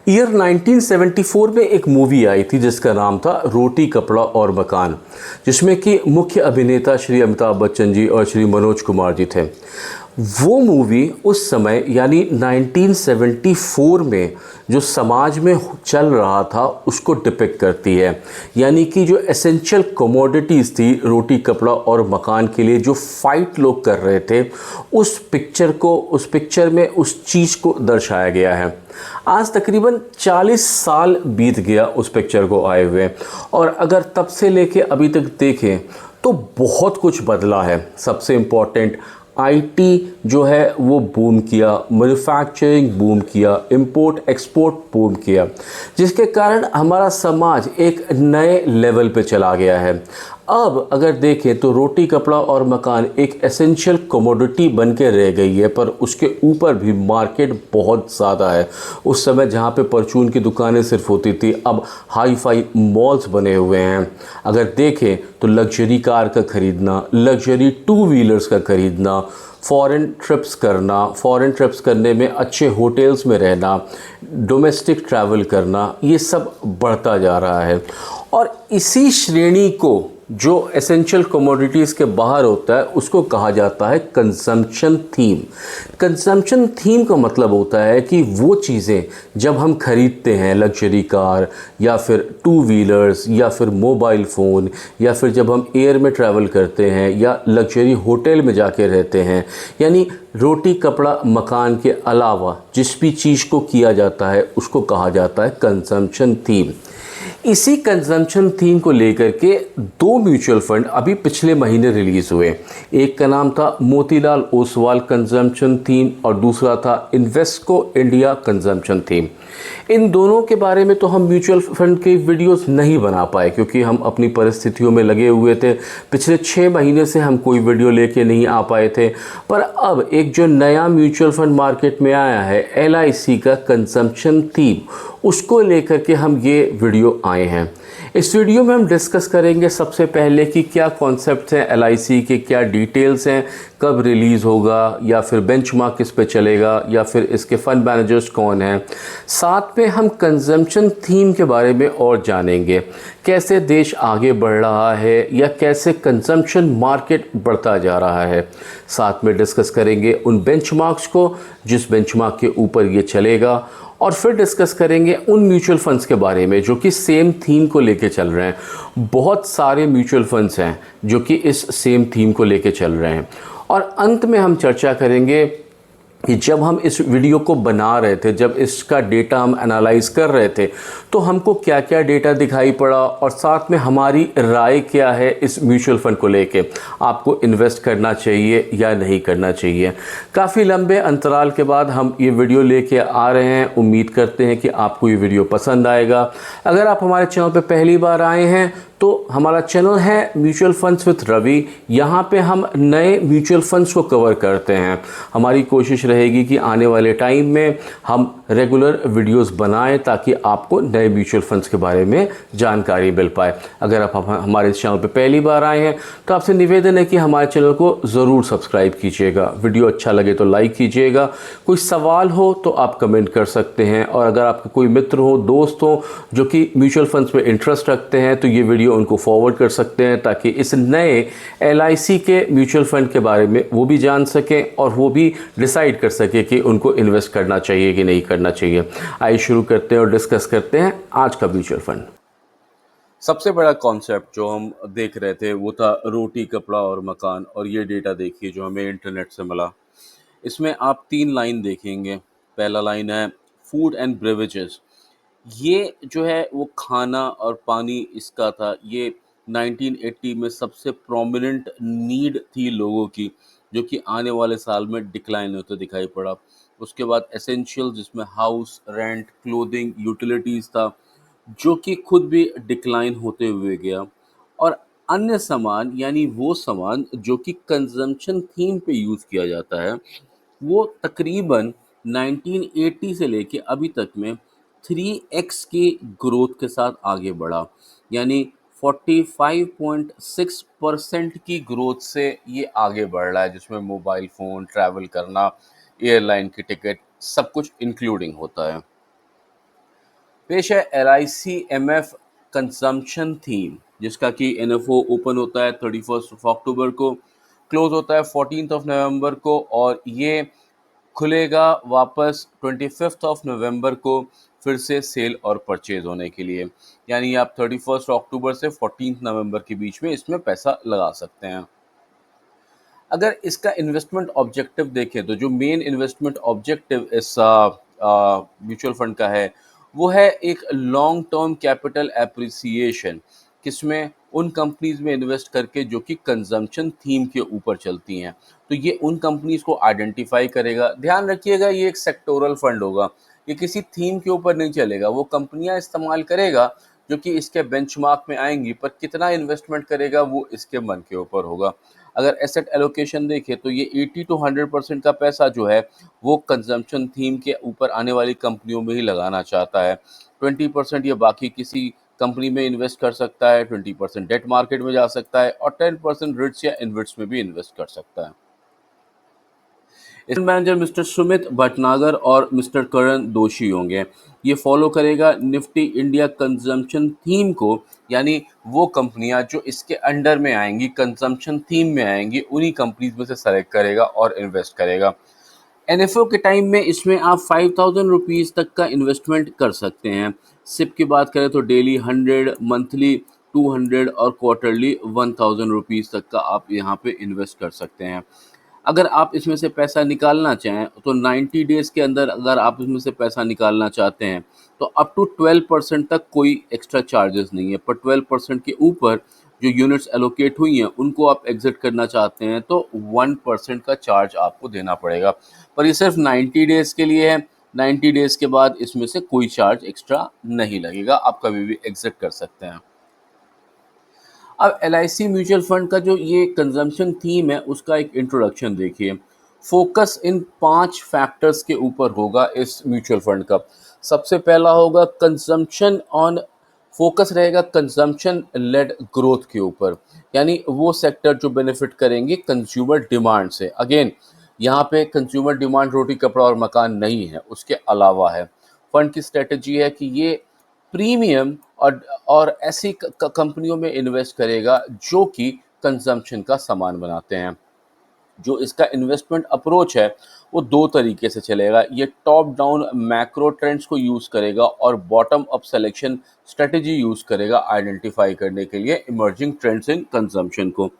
Year 1974 में एक movie आई थी जिसका नाम था रोटी कपड़ा और मकान, जिसमें कि मुख्य अभिनेता श्री अमिताभ बच्चन जी और श्री मनोज कुमार जी थे। वो मूवी उस समय यानी 1974 में जो समाज में चल रहा था उसको डिपिक्ट करती है। यानी कि जो एसेंशियल कमोडिटीज़ थी रोटी कपड़ा और मकान के लिए जो फाइट लोग कर रहे थे, उस पिक्चर में उस चीज़ को दर्शाया गया है। आज तकरीबन 40 साल बीत गया उस पिक्चर को आए हुए, और अगर तब से लेके अभी तक देखें तो बहुत कुछ बदला है। सबसे इम्पॉर्टेंट, आईटी जो है वो बूम किया, मैन्युफैक्चरिंग बूम किया, इंपोर्ट एक्सपोर्ट बूम किया, जिसके कारण हमारा समाज एक नए लेवल पे चला गया है। अब अगर देखें तो रोटी कपड़ा और मकान एक एसेंशियल कमोडिटी बन के रह गई है, पर उसके ऊपर भी मार्केट बहुत ज़्यादा है। उस समय जहाँ पे परचून की दुकानें सिर्फ होती थी, अब हाई फाई मॉल्स बने हुए हैं। अगर देखें तो लग्जरी कार का ख़रीदना, लग्जरी टू व्हीलर्स का ख़रीदना, फॉरेन ट्रिप्स करने में अच्छे होटल्स में रहना, डोमेस्टिक ट्रैवल करना, ये सब बढ़ता जा रहा है। और इसी श्रेणी को जो एसेंशियल कमोडिटीज़ के बाहर होता है उसको कहा जाता है कंजम्पशन थीम। कंजम्पशन थीम का मतलब होता है कि वो चीज़ें जब हम खरीदते हैं, लग्जरी कार या फिर टू व्हीलर्स या फिर मोबाइल फ़ोन, या फिर जब हम एयर में ट्रैवल करते हैं या लग्जरी होटल में जाके रहते हैं, यानी रोटी कपड़ा मकान के अलावा जिस भी चीज़ को किया जाता है उसको कहा जाता है कंजम्पशन थीम। इसी कंजम्पशन थीम को लेकर के दो म्यूचुअल फंड अभी पिछले महीने रिलीज़ हुए। एक का नाम था मोतीलाल ओसवाल कंजम्पशन थीम और दूसरा था इन्वेस्को इंडिया कंजम्पशन थीम। इन दोनों के बारे में तो हम म्यूचुअल फंड के वीडियोस नहीं बना पाए क्योंकि हम अपनी परिस्थितियों में लगे हुए थे। पिछले 6 महीने से हम कोई वीडियो लेके नहीं आ पाए थे। पर अब एक जो नया म्यूचुअल फंड मार्केट में आया है, एलआईसी का कंजम्पशन थीम, उसको लेकर के हम ये वीडियो आए हैं। इस वीडियो में हम डिस्कस करेंगे सबसे पहले कि क्या कॉन्सेप्ट्स हैं एलआईसी के, क्या डिटेल्स हैं, कब रिलीज़ होगा, या फिर बेंचमार्क किस पे चलेगा, या फिर इसके फंड मैनेजर्स कौन हैं। साथ में हम कंजम्पशन थीम के बारे में और जानेंगे, कैसे देश आगे बढ़ रहा है या कैसे कंजम्पशन मार्केट बढ़ता जा रहा है। साथ में डिस्कस करेंगे उन बेंचमार्क्स को जिस बेंचमार्क के ऊपर ये चलेगा, और फिर डिस्कस करेंगे उन म्यूचुअल फंड्स के बारे में जो कि सेम थीम को लेके चल रहे हैं। बहुत सारे म्यूचुअल फंड्स हैं जो कि इस सेम थीम को लेके चल रहे हैं। और अंत में हम चर्चा करेंगे कि जब हम इस वीडियो को बना रहे थे, जब इसका डेटा हम एनालाइज कर रहे थे, तो हमको क्या क्या डेटा दिखाई पड़ा और साथ में हमारी राय क्या है इस म्यूचुअल फंड को लेके, आपको इन्वेस्ट करना चाहिए या नहीं करना चाहिए। काफ़ी लंबे अंतराल के बाद हम ये वीडियो लेके आ रहे हैं। उम्मीद करते हैं कि आपको ये वीडियो पसंद आएगा। अगर आप हमारे चैनल पर पहली बार आए हैं तो हमारा चैनल है म्यूचुअल फंड्स विद रवि। यहाँ पे हम नए म्यूचुअल फंड्स को कवर करते हैं। हमारी कोशिश रहेगी कि आने वाले टाइम में हम रेगुलर वीडियोस बनाएं ताकि आपको नए म्यूचुअल फंड्स के बारे में जानकारी मिल पाए। अगर आप हमारे इस चैनल पे पहली बार आए हैं तो आपसे निवेदन है कि हमारे चैनल को ज़रूर सब्सक्राइब कीजिएगा। वीडियो अच्छा लगे तो लाइक कीजिएगा। कोई सवाल हो तो आप कमेंट कर सकते हैं, और अगर आपके कोई मित्र हो, दोस्त हो जो कि म्यूचुअल फंड्स में इंटरेस्ट रखते हैं तो ये वीडियो उनको फॉरवर्ड कर सकते हैं ताकि इस नए एलआईसी के म्यूचुअल फंड के बारे में वो भी जान सकें और वो भी डिसाइड कर सके कि उनको इन्वेस्ट करना चाहिए कि नहीं करना चाहिए। आइए शुरू करते हैं और डिस्कस करते हैं आज का म्यूचुअल फंड। सबसे बड़ा कॉन्सेप्ट जो हम देख रहे थे वो था रोटी कपड़ा और मकान, और ये डेटा देखिए जो हमें इंटरनेट से मिला। इसमें आप 3 लाइन देखेंगे। पहला लाइन है फूड एंड बेवरेजेस। ये जो है वो खाना और पानी इसका था। ये 1980 में सबसे प्रोमिनेंट नीड थी लोगों की, जो कि आने वाले साल में डिक्लाइन होते दिखाई पड़ा। उसके बाद एसेंशियल जिसमें हाउस रेंट, क्लोथिंग, यूटिलिटीज़ था, जो कि खुद भी डिक्लाइन होते हुए गया। और अन्य सामान यानी वो सामान जो कि कंजम्पशन थीम पे यूज़ किया जाता है, वो तकरीबन 1980 से लेके अभी तक में 3x की ग्रोथ के साथ आगे बढ़ा। यानी 45.6% की ग्रोथ से ये आगे बढ़ रहा है, जिसमें मोबाइल फ़ोन, ट्रैवल करना, एयरलाइन की टिकट, सब कुछ इंक्लूडिंग होता है। पेश है LIC-MF कंजम्पशन थीम, जिसका कि NFO ओपन होता है 31 अक्टूबर को, क्लोज होता है 14 नवंबर को और ये खुलेगा वापस 25 नवंबर को फिर से सेल और परचेज होने के लिए। यानी आप 31 अक्टूबर से 14 नवंबर के बीच में इसमें पैसा लगा सकते हैं। अगर इसका इन्वेस्टमेंट ऑब्जेक्टिव देखें तो जो मेन इन्वेस्टमेंट ऑब्जेक्टिव इस म्यूचुअल फंड का है वो है एक लॉन्ग टर्म कैपिटल एप्रिसिएशन, किसमें उन कंपनीज में इन्वेस्ट करके जो कि कंजम्पशन थीम के ऊपर चलती हैं। तो ये उन कंपनीज को आइडेंटिफाई करेगा। ध्यान रखिएगा ये एक सेक्टोरल फंड होगा, ये किसी थीम के ऊपर नहीं चलेगा। वो कंपनियां इस्तेमाल करेगा जो कि इसके बेंचमार्क में आएंगी, पर कितना इन्वेस्टमेंट करेगा वो इसके मन के ऊपर होगा। अगर एसेट एलोकेशन देखें तो ये 80 to 100% का पैसा जो है वो कंजम्पशन थीम के ऊपर आने वाली कंपनियों में ही लगाना चाहता है। 20% ये बाकी किसी कंपनी में इन्वेस्ट कर सकता है, 20% डेट मार्केट में जा सकता है और 10% रिट्स या इन्वेट्स में भी इन्वेस्ट कर सकता है। इसमें मैनेजर मिस्टर सुमित भटनागर और मिस्टर करण दोषी होंगे। ये फॉलो करेगा निफ्टी इंडिया कंजम्पशन थीम को, यानी वो कंपनियां जो इसके अंडर में आएंगी, कंजम्पशन थीम में आएंगी, उन्हीं कंपनीज में से सेलेक्ट करेगा और इन्वेस्ट करेगा। NFO के टाइम में इसमें आप 5,000 रुपीज़ तक का इन्वेस्टमेंट कर सकते हैं। सिप की बात करें तो डेली 100, मंथली 200 और क्वार्टरली 1,000 रुपीज़ तक का आप यहाँ पे इन्वेस्ट कर सकते हैं। अगर आप इसमें से पैसा निकालना चाहें तो 90 डेज़ के अंदर अगर आप इसमें से पैसा निकालना चाहते हैं तो अप टू 12% तक कोई एक्स्ट्रा चार्जेस नहीं है, पर 12% के ऊपर जो यूनिट्स एलोकेट हुई हैं उनको आप एग्जिट करना चाहते हैं तो 1% का चार्ज आपको देना पड़ेगा। पर ये सिर्फ 90 डेज़ के लिए है। 90 डेज़ के बाद इसमें से कोई चार्ज एक्स्ट्रा नहीं लगेगा, आप कभी भी एग्जिट कर सकते हैं। अब LIC म्यूचुअल फंड का जो ये कंजम्पशन थीम है उसका एक इंट्रोडक्शन देखिए। फोकस इन 5 फैक्टर्स के ऊपर होगा इस म्यूचुअल फंड का। सबसे पहला होगा कंजम्पशन ऑन, फोकस रहेगा कंजम्पशन लेड ग्रोथ के ऊपर, यानी वो सेक्टर जो बेनिफिट करेंगे कंज्यूमर डिमांड से। अगेन यहाँ पे कंज्यूमर डिमांड रोटी कपड़ा और मकान नहीं है, उसके अलावा है। फंड की स्ट्रेटजी है कि ये प्रीमियम और ऐसी कंपनियों में इन्वेस्ट करेगा जो कि कंजम्पशन का सामान बनाते हैं। जो इसका इन्वेस्टमेंट अप्रोच है वो दो तरीके से चलेगा। ये टॉप डाउन मैक्रो ट्रेंड्स को यूज़ करेगा और bottom up selection strategy use करेगा आइडेंटिफाई करने के लिए इमर्जिंग ट्रेंड्स इन कंजम्पशन को।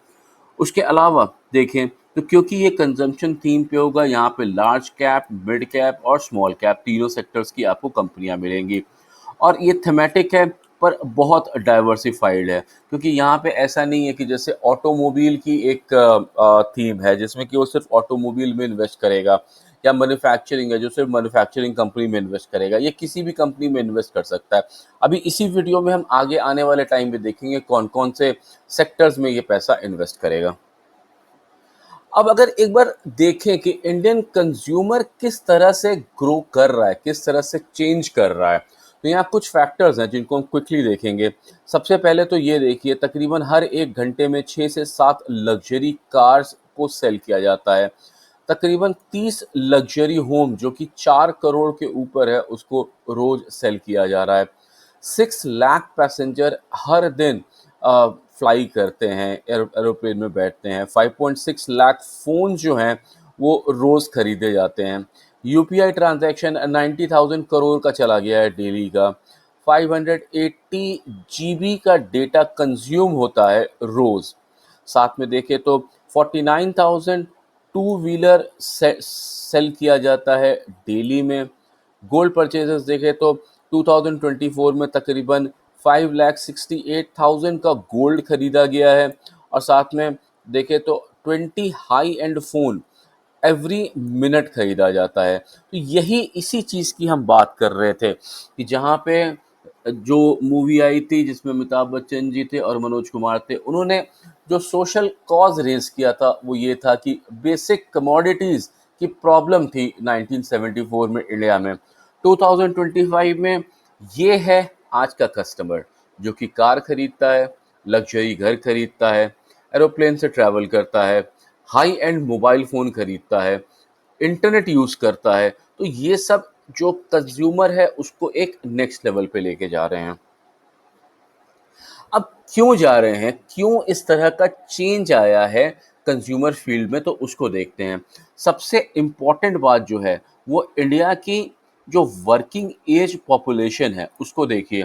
उसके अलावा देखें तो क्योंकि ये कंजम्पशन थीम पे होगा, यहाँ पे लार्ज कैप, मिड कैप और स्मॉल कैप तीनों सेक्टर्स की आपको कंपनियां मिलेंगी। और ये थीमेटिक है पर बहुत डाइवर्सिफाइड है, क्योंकि यहाँ पे ऐसा नहीं है कि जैसे ऑटोमोबाइल की एक थीम है जिसमें कि वो सिर्फ ऑटोमोबाइल में इन्वेस्ट करेगा, या मैन्युफैक्चरिंग है जो सिर्फ मैन्युफैक्चरिंग कंपनी में इन्वेस्ट करेगा। ये किसी भी कंपनी में इन्वेस्ट कर सकता है। अभी इसी वीडियो में हम आगे आने वाले टाइम में देखेंगे कौन कौन से सेक्टर्स में ये पैसा इन्वेस्ट करेगा। अब अगर एक बार देखें कि इंडियन कंज्यूमर किस तरह से ग्रो कर रहा है, किस तरह से चेंज कर रहा है, तो यहाँ कुछ फैक्टर्स हैं जिनको हम क्विकली देखेंगे। सबसे पहले तो ये देखिए, तकरीबन हर 1 घंटे में 6 से 7 लग्जरी कार्स को सेल किया जाता है। तकरीबन 30 लग्जरी होम जो कि 4 करोड़ के ऊपर है उसको रोज सेल किया जा रहा है। 6 लाख पैसेंजर हर दिन फ्लाई करते हैं, एरोप्लेन में बैठते हैं। 5.6 लाख फ़ोन जो हैं वो रोज़ खरीदे जाते हैं। यूपीआई ट्रांजैक्शन 90,000 करोड़ का चला गया है डेली का। 580 जीबी का डेटा कंज्यूम होता है रोज़। साथ में देखें तो 49,000 टू व्हीलर सेल किया जाता है डेली में। गोल्ड परचेजेस देखें तो 2024 में तकरीबन 5,68,000 का गोल्ड खरीदा गया है। और साथ में देखें तो 20 high and phone every minute खरीदा जाता है। तो यही इसी चीज़ की हम बात कर रहे थे कि जहाँ पे जो मूवी आई थी जिसमें अमिताभ बच्चन जी थे और मनोज कुमार थे, उन्होंने जो सोशल कॉज रेज किया था वो ये था कि बेसिक कमोडिटीज़ की प्रॉब्लम थी 1974 में इंडिया में। 2025 में ये है आज का कस्टमर जो कि कार खरीदता है, लग्जरी घर खरीदता है, एरोप्लेन से ट्रैवल करता है, हाई एंड मोबाइल फ़ोन खरीदता है, इंटरनेट यूज़ करता है। तो ये सब जो कंज्यूमर है उसको एक नेक्स्ट लेवल पे लेके जा रहे हैं। अब क्यों जा रहे हैं? क्यों इस तरह का चेंज आया है कंज्यूमर फील्ड में, तो उसको देखते हैं। सबसे इम्पोर्टेंट बात जो है वो इंडिया की जो वर्किंग एज पॉपुलेशन है उसको देखिए।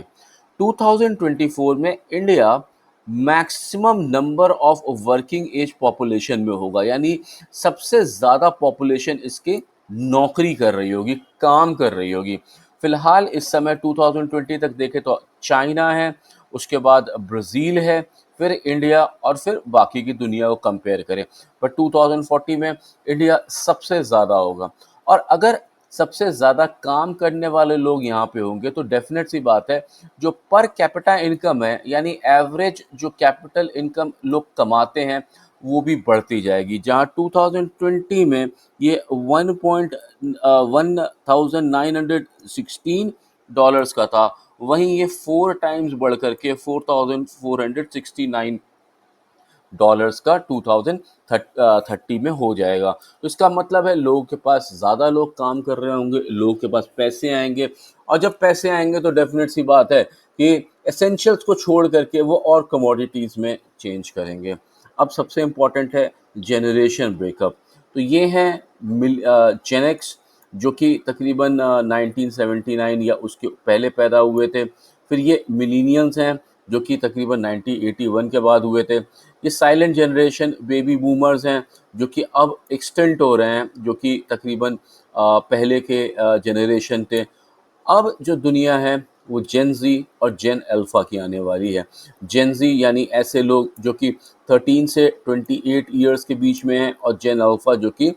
2024 में India maximum number of working age population में होगा, यानी सबसे ज़्यादा पॉपुलेशन इसकी नौकरी कर रही होगी, काम कर रही होगी। फिलहाल इस समय 2020 तक देखें तो चाइना है, उसके बाद ब्राज़ील है, फिर इंडिया और फिर बाकी की दुनिया को कंपेयर करें। पर 2040 में इंडिया सबसे ज़्यादा होगा। और अगर सबसे ज़्यादा काम करने वाले लोग यहाँ पे होंगे तो डेफ़िनेट सी बात है, जो पर कैपिटा इनकम है, यानी एवरेज जो कैपिटल इनकम लोग कमाते हैं, वो भी बढ़ती जाएगी। जहाँ 2020 में ये 1,916 डॉलर्स का था, वहीं ये 4 टाइम्स बढ़ करके 4,469 डॉलर्स का 2030 में हो जाएगा। तो इसका मतलब है लोगों के पास ज़्यादा लोग काम कर रहे होंगे, लोगों के पास पैसे आएंगे, और जब पैसे आएंगे तो डेफिनेट सी बात है कि एसेंशियल्स को छोड़ करके वो और कमोडिटीज़ में चेंज करेंगे। अब सबसे इम्पॉर्टेंट है जनरेशन ब्रेकअप। तो ये हैं जेन एक्स, जो कि तकरीबन 1979 या उसके पहले पैदा हुए थे। फिर ये मिलीनियंस हैं, जो कि तकरीबन 1981 के बाद हुए थे। ये साइलेंट जनरेशन बेबी बूमर्स हैं, जो कि अब एक्सटेंट हो रहे हैं, जो कि तकरीबन पहले के जनरेशन थे। अब जो दुनिया है वो जेन ज़ी और जेन अल्फ़ा की आने वाली है। जेन ज़ी यानी ऐसे लोग जो कि 13 से 28 इयर्स के बीच में हैं, और जेन अल्फ़ा जो कि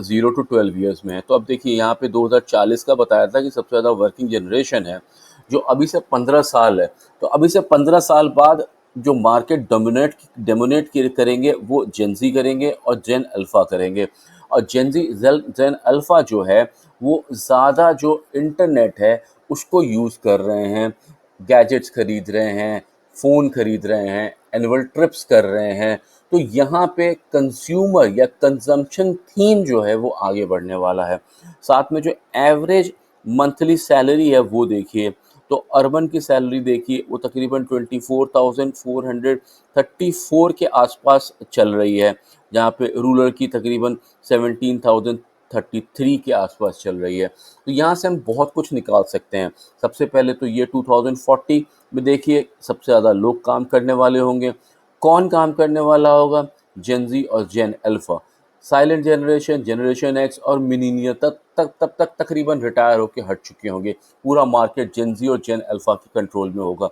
0 टू 12 इयर्स में है। तो अब देखिए यहाँ पे 2040 का बताया था कि सबसे ज़्यादा वर्किंग जनरेशन है, जो अभी से 15 साल है। तो अभी से 15 साल बाद जो मार्केट डोमिनेट करेंगे वो जेन ज़ी करेंगे और जेन अल्फ़ा करेंगे। और जेन अल्फ़ा जो है वो ज़्यादा जो इंटरनेट है उसको यूज़ कर रहे हैं, गैजेट्स खरीद रहे हैं, फ़ोन खरीद रहे हैं, एनुअल ट्रिप्स कर रहे हैं। तो यहाँ पे कंज्यूमर या कंज़म्पशन थीम जो है वो आगे बढ़ने वाला है। साथ में जो एवरेज मंथली सैलरी है वो देखिए, तो अर्बन की सैलरी देखिए वो तकरीबन 24,434 के आसपास चल रही है, जहाँ पे रूरल की तकरीबन 17,033 के आसपास चल रही है। तो यहाँ से हम बहुत कुछ निकाल सकते हैं। सबसे पहले तो ये 2040 में देखिए सबसे ज़्यादा लोग काम करने वाले होंगे। कौन काम करने वाला होगा? जेन ज़ी और Gen Alpha. Silent generation, generation X और मिलेनियल तब तक तकरीबन रिटायर होके हट चुके होंगे। पूरा मार्केट जेन ज़ी और जेन अल्फ़ा के कंट्रोल में होगा।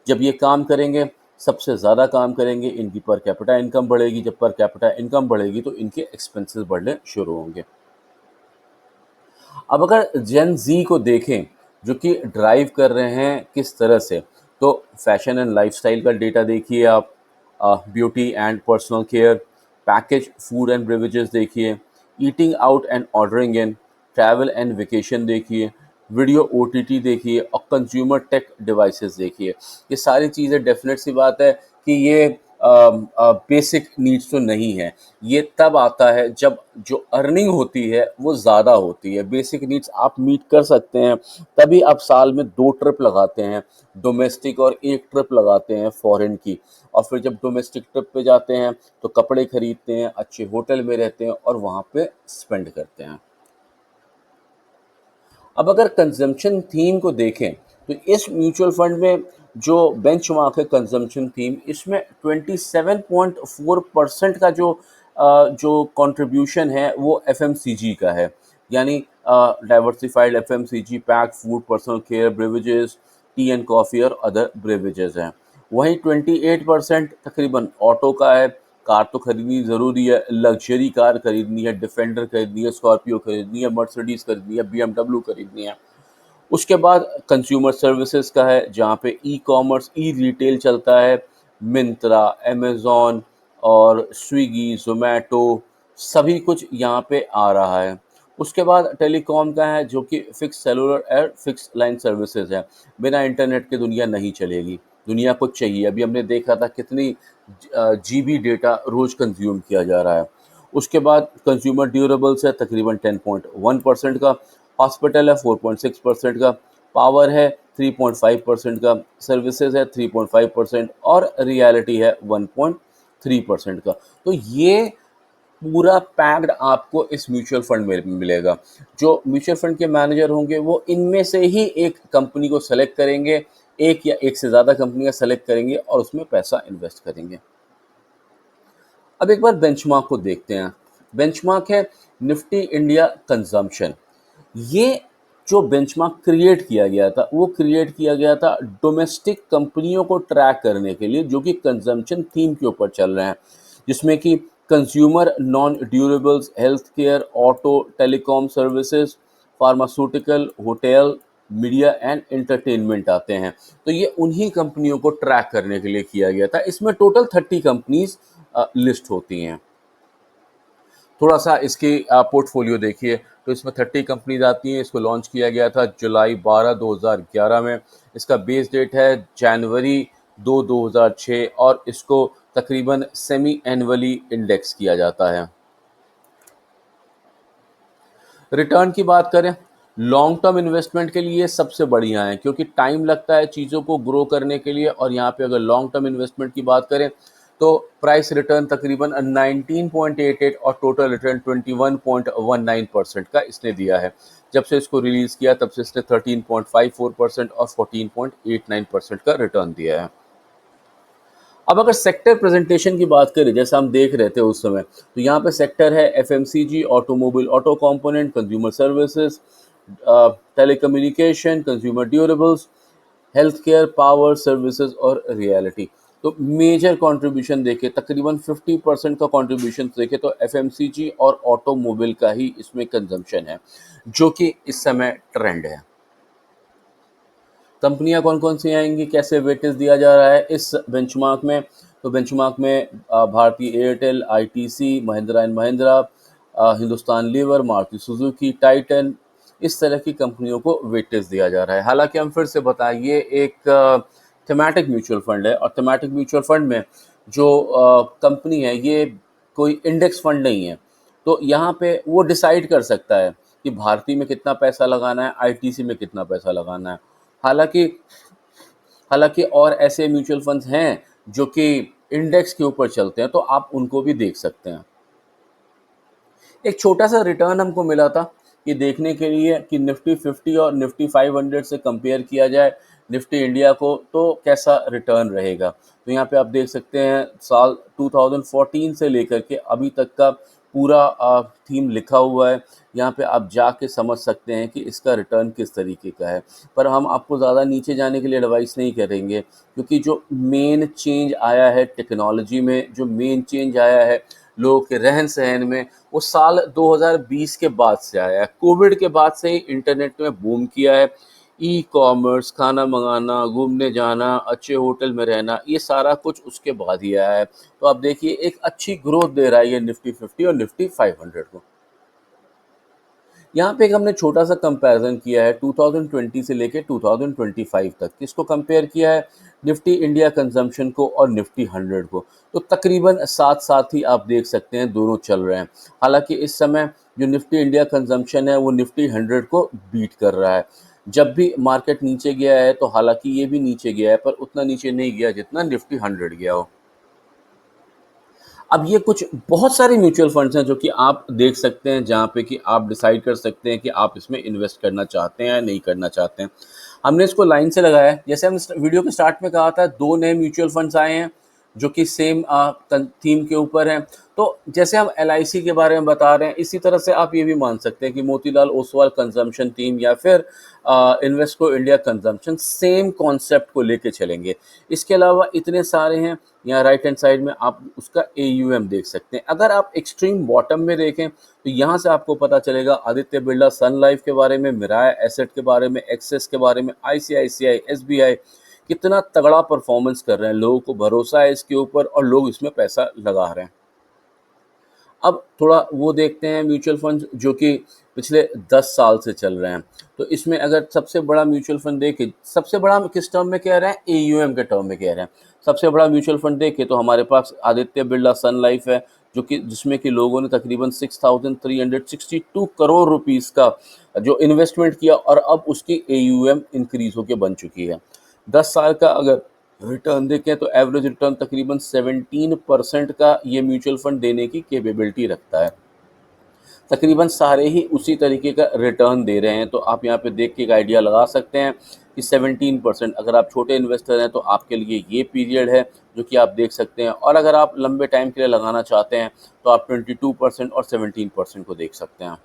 जब ये काम करेंगे, सबसे ज़्यादा काम करेंगे, इनकी पर कैपिटा इनकम बढ़ेगी। जब पर कैपिटा इनकम बढ़ेगी तो इनके एक्सपेंसेस बढ़ने शुरू होंगे। अब अगर जेन ज़ी को देखें, जो कि ड्राइव कर रहे हैं किस तरह से, तो फैशन एंड लाइफ़स्टाइल का डेटा देखिए आप, beauty and personal care, package food and beverages देखिए, eating out and ordering in, travel and vacation देखिए, वीडियो ओटीटी देखिए, और कंज्यूमर टेक डिवाइसेस देखिए। ये सारी चीज़ें डेफिनेट सी बात है कि ये बेसिक नीड्स तो नहीं है। ये तब आता है जब जो अर्निंग होती है वो ज़्यादा होती है। बेसिक नीड्स आप मीट कर सकते हैं, तभी आप साल में 2 ट्रिप लगाते हैं डोमेस्टिक, और 1 ट्रिप लगाते हैं फॉरेन की। और फिर जब डोमेस्टिक ट्रिप पे जाते हैं तो कपड़े खरीदते हैं, अच्छे होटल में रहते हैं और वहाँ पे स्पेंड करते हैं। अब अगर कंजम्पशन थीम को देखें, तो इस म्यूचुअल फंड में जो बेंचमार्क है कंजम्पशन थीम, इसमें 27.4% का जो कंट्रीब्यूशन है वो एफएमसीजी का है, यानी diversified FMCG, pack food, personal care, beverages, tea and coffee और अदर ब्रेवेजेस हैं। वहीं 28% तकरीबन ऑटो का है। कार तो खरीदनी ज़रूरी है, लग्जरी कार खरीदनी है, डिफेंडर खरीदनी है, स्कॉर्पियो खरीदनी है, मर्सिडीज़ खरीदनी है, बीएमडब्ल्यू खरीदनी है। उसके बाद कंज्यूमर सर्विसेज का है, जहाँ पे ई कॉमर्स, ई रिटेल चलता है। मिंत्रा, अमेज़न और स्विगी, ज़ोमैटो, सभी कुछ यहाँ पे आ रहा है। उसके बाद टेलीकॉम का है, जो कि फिक्स सेलुलर और फिक्स लाइन सर्विसेज है। बिना इंटरनेट के दुनिया नहीं चलेगी, दुनिया को चाहिए। अभी हमने देखा था कितनी जीबी डेटा रोज़ कंज्यूम किया जा रहा है। उसके बाद कंज्यूमर ड्यूरेबल्स है तकरीबन 10.1% का। हॉस्पिटल है 4.6% का, पावर है 3.5% का, सर्विसेज है 3.5% और रियलिटी है 1.3% का। तो ये पूरा पैक्ड आपको इस म्यूचुअल फंड में मिलेगा। जो म्यूचुअल फंड के मैनेजर होंगे वो इनमें से ही एक कंपनी को सेलेक्ट करेंगे, एक या एक से ज़्यादा कंपनियां सेलेक्ट करेंगे और उसमें पैसा इन्वेस्ट करेंगे। अब एक बार बेंचमार्क को देखते हैं। बेंचमार्क है निफ्टी इंडिया कंजम्पशन। ये जो बेंचमार्क क्रिएट किया गया था वो क्रिएट किया गया था डोमेस्टिक कंपनियों को ट्रैक करने के लिए जो कि कंजम्पशन थीम के ऊपर चल रहे हैं, जिसमें कि consumer, non durables, health care, auto, telecom services, pharmaceutical, hotel, media and entertainment आते हैं। तो ये उन्हीं कंपनियों को ट्रैक करने के लिए किया गया था। इसमें टोटल 30 कंपनीज लिस्ट होती हैं। थोड़ा सा इसकी पोर्टफोलियो देखिए तो इसमें 30 कंपनीज आती हैं। इसको लॉन्च किया गया था जुलाई 12 2011 में। इसका बेस डेट है जनवरी 2 2006 और इसको तकरीबन सेमी एनुअली इंडेक्स किया जाता है। रिटर्न की बात करें, लॉन्ग टर्म इन्वेस्टमेंट के लिए सबसे बढ़िया है क्योंकि टाइम लगता है चीज़ों को ग्रो करने के लिए। और यहाँ पे अगर लॉन्ग टर्म इन्वेस्टमेंट की बात करें तो प्राइस रिटर्न तकरीबन 19.88 और टोटल रिटर्न 21.19% का इसने दिया है। जब से इसको रिलीज़ किया तब से इसने 13.54% और 14.89% का रिटर्न दिया है। अब अगर सेक्टर प्रेजेंटेशन की बात करें, जैसा हम देख रहे थे उस समय, तो यहाँ पे सेक्टर है FMCG, automobile, auto component, consumer services, telecommunication, consumer durables, health care, power services और रियलिटी। तो मेजर कंट्रीब्यूशन देखे तकरीबन 50% का कंट्रीब्यूशन देखे तो एफएमसीजी और ऑटोमोबाइल का ही इसमें कंजम्पशन है, जो कि इस समय ट्रेंड है। कंपनियां कौन कौन सी आएंगी, कैसे वेटेज दिया जा रहा है इस बेंचमार्क में? तो बेंचमार्क में भारतीय एयरटेल, आईटीसी, महिंद्रा एंड महिंद्रा, हिंदुस्तान लीवर, मारुति सुजुकी, टाइटन, इस तरह की कंपनियों को वेटेज दिया जा रहा है। हालांकि हम फिर से बताएं ये एक थेमैटिक म्यूचुअल फंड है और थेमैटिक म्यूचुअल फंड में जो कंपनी है ये कोई इंडेक्स फंड नहीं है। तो यहाँ पे वो डिसाइड कर सकता है कि भारतीय में कितना पैसा लगाना है, आईटीसी में कितना पैसा लगाना है। हालांकि हालांकि और ऐसे म्यूचुअल फंड्स हैं जो कि इंडेक्स के ऊपर चलते हैं, तो आप उनको भी देख सकते हैं। एक छोटा सा रिटर्न हमको मिला था ये देखने के लिए कि निफ्टी 50 और निफ्टी 500 से कंपेयर किया जाए निफ्टी इंडिया को तो कैसा रिटर्न रहेगा। तो यहाँ पे आप देख सकते हैं साल 2014 से लेकर के अभी तक का पूरा थीम लिखा हुआ है। यहाँ पे आप जाके समझ सकते हैं कि इसका रिटर्न किस तरीके का है। पर हम आपको ज़्यादा नीचे जाने के लिए एडवाइस नहीं करेंगे क्योंकि जो मेन चेंज आया है टेक्नोलॉजी में, जो मेन चेंज आया है लोगों के रहन सहन में, वो साल 2020 के बाद से आया है। कोविड के बाद से ही इंटरनेट में बूम किया है। ई कॉमर्स, खाना मंगाना, घूमने जाना, अच्छे होटल में रहना, ये सारा कुछ उसके बाद ही आया है। तो आप देखिए एक अच्छी ग्रोथ दे रहा है ये निफ्टी 50 और निफ्टी 500 को। यहाँ पे एक हमने छोटा सा कंपैरिजन किया है 2020 से लेके 2025 तक। किसको कंपेयर किया है? निफ्टी इंडिया कंजम्पशन को और निफ्टी 100 को। तो तकरीबन साथ साथ ही आप देख सकते हैं दोनों चल रहे हैं। हालांकि इस समय जो निफ्टी इंडिया कंजम्पशन है वो निफ्टी 100 को बीट कर रहा है। जब भी मार्केट नीचे गया है तो हालांकि ये भी नीचे गया है पर उतना नीचे नहीं गया जितना निफ्टी 100 गया हो। अब ये कुछ बहुत सारे म्यूचुअल फंड्स हैं जो कि आप देख सकते हैं जहाँ पे कि आप डिसाइड कर सकते हैं कि आप इसमें इन्वेस्ट करना चाहते हैं या नहीं करना चाहते हैं। हमने इसको लाइन से लगाया है। जैसे हम वीडियो के स्टार्ट में कहा था 2 नए म्यूचुअल फंड्स आए हैं जो कि सेम थीम के ऊपर हैं। तो जैसे हम एलआईसी के बारे में बता रहे हैं इसी तरह से आप ये भी मान सकते हैं कि मोतीलाल ओसवाल कंजम्पशन थीम या फिर Invesco India consumption same concept को लेके चलेंगे। इसके अलावा इतने सारे हैं। यहाँ राइट हैंड साइड में आप उसका AUM देख सकते हैं। अगर आप एक्सट्रीम बॉटम में देखें तो यहाँ से आपको पता चलेगा आदित्य बिरला सन लाइफ के बारे में, मिराय एसेट के बारे में, एक्सेस के बारे में, ICICI, SBI कितना तगड़ा परफॉर्मेंस कर रहे हैं। लोगों को भरोसा है इसके ऊपर और लोग इसमें पैसा लगा रहे हैं। अब थोड़ा वो देखते हैं म्यूचुअल फंड जो कि पिछले 10 साल से चल रहे हैं। तो इसमें अगर सबसे बड़ा म्यूचुअल फंड देखें, सबसे बड़ा किस टर्म में कह रहे हैं? AUM के टर्म में कह रहे हैं। सबसे बड़ा म्यूचुअल फंड देखें तो हमारे पास आदित्य बिरला सन लाइफ है जो कि जिसमें कि लोगों ने तकरीबन 6,362 करोड़ रुपीस का जो इन्वेस्टमेंट किया और अब उसकी AUM इंक्रीज होकर बन चुकी है। 10 साल का अगर रिटर्न देखें तो एवरेज रिटर्न तकरीबन 17% का ये म्यूचुअल फंड देने की कैपेबिलिटी रखता है। तकरीबन सारे ही उसी तरीके का रिटर्न दे रहे हैं, तो आप यहाँ पे देख के एक आइडिया लगा सकते हैं कि 17%, अगर आप छोटे इन्वेस्टर हैं तो आपके लिए ये पीरियड है जो कि आप देख सकते हैं, और अगर आप लंबे टाइम के लिए लगाना चाहते हैं तो आप 22% और 17% को देख सकते हैं।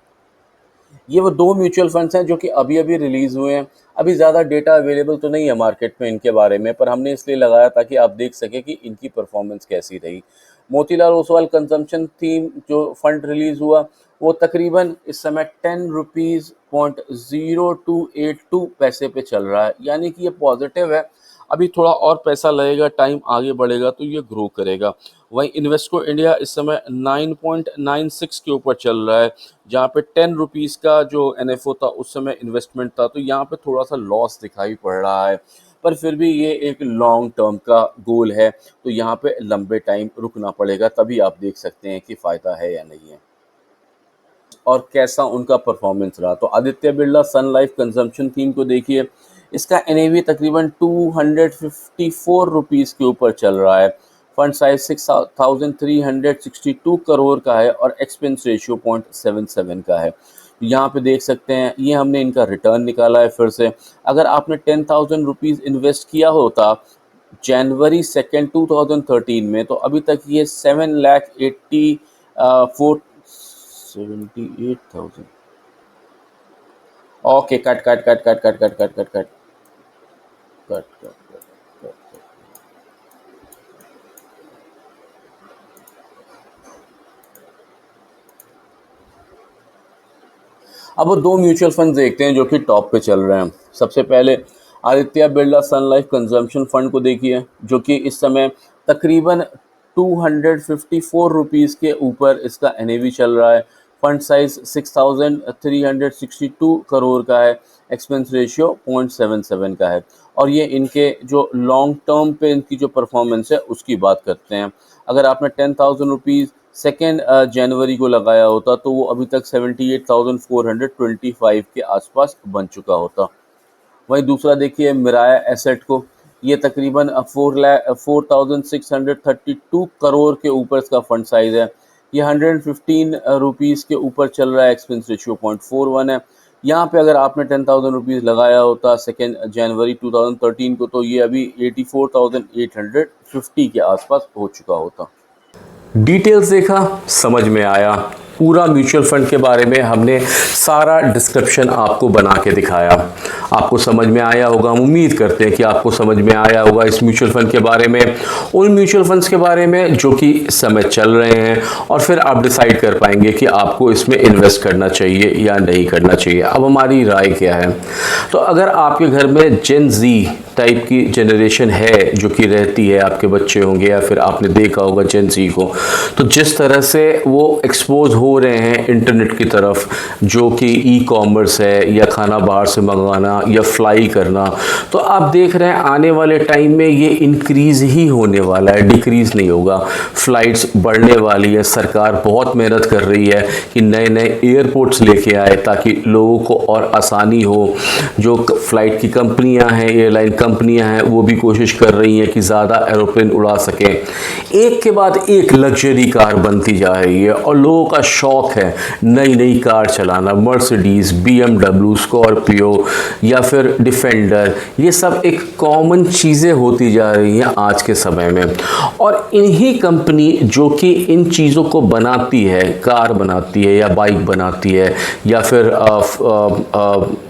ये वो दो म्यूचुअल फंड्स हैं जो कि अभी अभी रिलीज़ हुए हैं। अभी ज़्यादा डेटा अवेलेबल तो नहीं है मार्केट में इनके बारे में, पर हमने इसलिए लगाया ताकि आप देख सकें कि इनकी परफॉर्मेंस कैसी रही। मोतीलाल ओसवाल कंजम्पशन थीम जो फंड रिलीज़ हुआ वो तकरीबन इस समय 10 रुपीज़ पॉइंट 0282 पैसे पे चल रहा है, यानी कि ये पॉजिटिव है। अभी थोड़ा और पैसा लगेगा, टाइम आगे बढ़ेगा तो ये ग्रो करेगा। वहीं इन्वेस्को इंडिया इस समय 9.96 के ऊपर चल रहा है, जहाँ पे 10 रुपीज़ का जो NFO था उस समय इन्वेस्टमेंट था, तो यहाँ पे थोड़ा सा लॉस दिखाई पड़ रहा है, पर फिर भी ये एक लॉन्ग टर्म का गोल है, तो यहाँ पे लंबे टाइम रुकना पड़ेगा, तभी आप देख सकते हैं कि फ़ायदा है या नहीं है और कैसा उनका परफॉर्मेंस रहा। तो आदित्य बिरला सन लाइफ कंजम्पशन थीम को देखिए, इसका NAV तकरीबन 254 रुपीज़ के ऊपर चल रहा है। फंड साइज 6,362 करोड़ का है और एक्सपेंस रेशियो 0.77 का है। यहाँ पे देख सकते हैं, ये हमने इनका रिटर्न निकाला है फिर से। अगर आपने 10,000 रुपीज़ इन्वेस्ट किया होता जनवरी 2 2013 में, तो अभी तक ये 7,78,000। Okay, cut cut cut cut cut cut cut cut cut cut cut cut. अब वो दो म्यूचुअल फंड देखते हैं जो कि टॉप पे चल रहे हैं। सबसे पहले आदित्य बिरला सन लाइफ कंजम्पशन फंड को देखिए, जो कि इस समय तकरीबन 254 रुपीज़ के ऊपर इसका NAV चल रहा है। फंड साइज 6,362 करोड़ का है, एक्सपेंस रेशियो 0.77 का है। और ये इनके जो लॉन्ग टर्म पे इनकी जो परफॉर्मेंस है उसकी बात करते हैं। अगर आपने 10,000 रुपीज़ 2 जनवरी को लगाया होता तो वो अभी तक 78,425 के आसपास बन चुका होता। वहीं दूसरा देखिए मिराया एसेट को, ये तकरीबन 4,632 करोड़ के ऊपर इसका फंड साइज है। ये 115 रुपीज़ के ऊपर चल रहा है, एक्सपेंस रेशियो 0.41 है। यहाँ पे अगर आपने 10,000 रुपीज़ लगाया होता 2 जनवरी 2013 को, तो ये अभी 84,850 के आसपास हो चुका होता। डिटेल्स देखा, समझ में आया। पूरा म्यूचुअल फंड के बारे में हमने सारा डिस्क्रिप्शन आपको बना के दिखाया, आपको समझ में आया होगा। हम उम्मीद करते हैं कि आपको समझ में आया होगा इस म्यूचुअल फंड के बारे में, उन म्यूचुअल फंड्स के बारे में जो कि इस समय चल रहे हैं, और फिर आप डिसाइड कर पाएंगे कि आपको इसमें इन्वेस्ट करना चाहिए या नहीं करना चाहिए। अब हमारी राय क्या है, तो अगर आपके घर में जेन जी टाइप की जनरेशन है जो कि रहती है, आपके बच्चे होंगे या फिर आपने देखा होगा जेन जी को, तो जिस तरह से वो एक्सपोज हो रहे हैं इंटरनेट की तरफ, जो कि ई-कॉमर्स है या खाना बाहर से मंगवाना या फ्लाई करना, तो आप देख रहे हैं आने वाले टाइम में ये इंक्रीज़ ही होने वाला है, डिक्रीज़ नहीं होगा। फ़्लाइट्स बढ़ने वाली है, सरकार बहुत मेहनत कर रही है कि नए नए एयरपोर्ट्स लेके आए ताकि लोगों को और आसानी हो। जो फ़्लाइट की कंपनियां हैं, एयरलाइन कंपनियां हैं, वो भी कोशिश कर रही हैं कि ज़्यादा एरोप्लेन उड़ा सकें। एक के बाद एक लग्जरी कार बनती जा रही है और लोगों का शौक़ है नई नई कार चलाना। मर्सिडीज़, BMW, स्कॉर्पियो या फिर डिफेंडर, ये सब एक कॉमन चीज़ें होती जा रही हैं आज के समय में। और इन्हीं कंपनी जो कि इन चीज़ों को बनाती है, कार बनाती है या बाइक बनाती है या फिर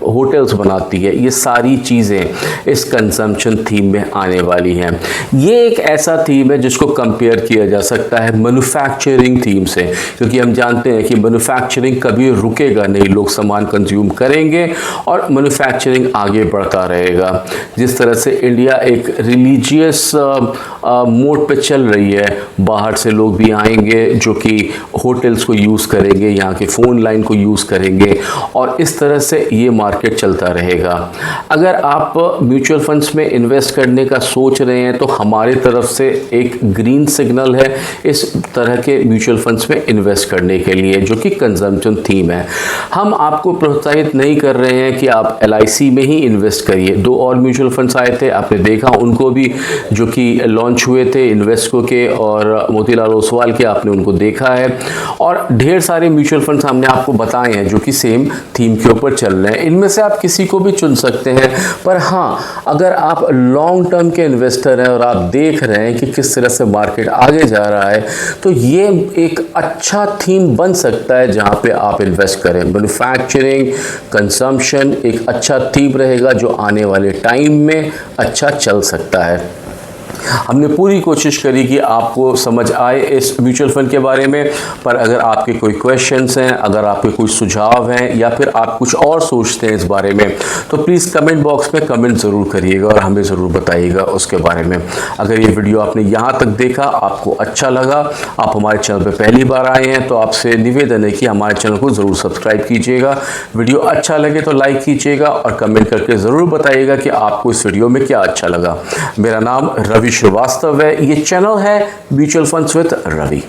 होटल्स बनाती है, ये सारी चीज़ें इस कंजम्पशन थीम में आने वाली हैं। ये एक ऐसा थीम है जिसको कंपेयर किया जा सकता है मैन्युफैक्चरिंग थीम से, क्योंकि हम जानते जानते हैं कि मैन्युफैक्चरिंग कभी रुकेगा नहीं, लोग सामान कंज्यूम करेंगे और मैन्युफैक्चरिंग आगे बढ़ता रहेगा। जिस तरह से इंडिया एक रिलीजियस मोड पे चल रही है, बाहर से लोग भी आएंगे जो कि होटल्स को यूज़ करेंगे, यहाँ के फ़ोन लाइन को यूज़ करेंगे और इस तरह से ये मार्केट चलता रहेगा। अगर आप म्यूचुअल फंड्स में इन्वेस्ट करने का सोच रहे हैं तो हमारी तरफ से एक ग्रीन सिग्नल है इस तरह के म्यूचुअल फंड्स में इन्वेस्ट करने के लिए, जो कि कंजम्पशन थीम है। हम आपको प्रोत्साहित नहीं कर रहे हैं कि आप LIC में ही इन्वेस्ट करिए। 2 और म्यूचुअल फंड्स आए थे, आपने देखा उनको भी, जो कि लॉन्च हुए थे, इन्वेस्को के और मोतीलाल ओसवाल के, आपने उनको देखा है। और ढेर सारे म्यूचुअल फंड्स हमने आपको बताए हैं जो कि सेम थीम के ऊपर चल रहे हैं। इनमें से आप किसी को भी चुन सकते हैं, पर हाँ, अगर आप लॉन्ग टर्म के इन्वेस्टर हैं और आप देख रहे हैं कि किस तरह से मार्केट आगे जा रहा है, तो ये एक अच्छा थीम बन सकता है जहां पे आप इन्वेस्ट करें। मैन्युफैक्चरिंग, कंजम्पशन एक अच्छा थीम रहेगा जो आने वाले टाइम में अच्छा चल सकता है। हमने पूरी कोशिश करी कि आपको समझ आए इस म्यूचुअल फंड के बारे में, पर अगर आपके कोई क्वेश्चंस हैं, अगर आपके कोई सुझाव हैं या फिर आप कुछ और सोचते हैं इस बारे में, तो प्लीज़ कमेंट बॉक्स में कमेंट ज़रूर करिएगा और हमें ज़रूर बताइएगा उसके बारे में। अगर ये वीडियो आपने यहाँ तक देखा, आपको अच्छा लगा, आप हमारे चैनल पर पहली बार आए हैं, तो आपसे निवेदन है कि हमारे चैनल को ज़रूर सब्सक्राइब कीजिएगा। वीडियो अच्छा लगे तो लाइक कीजिएगा और कमेंट करके ज़रूर बताइएगा कि आपको इस वीडियो में क्या अच्छा लगा। मेरा नाम रवि श्रीवास्तव है, ये चैनल है म्यूचुअल फंड्स विद रवि।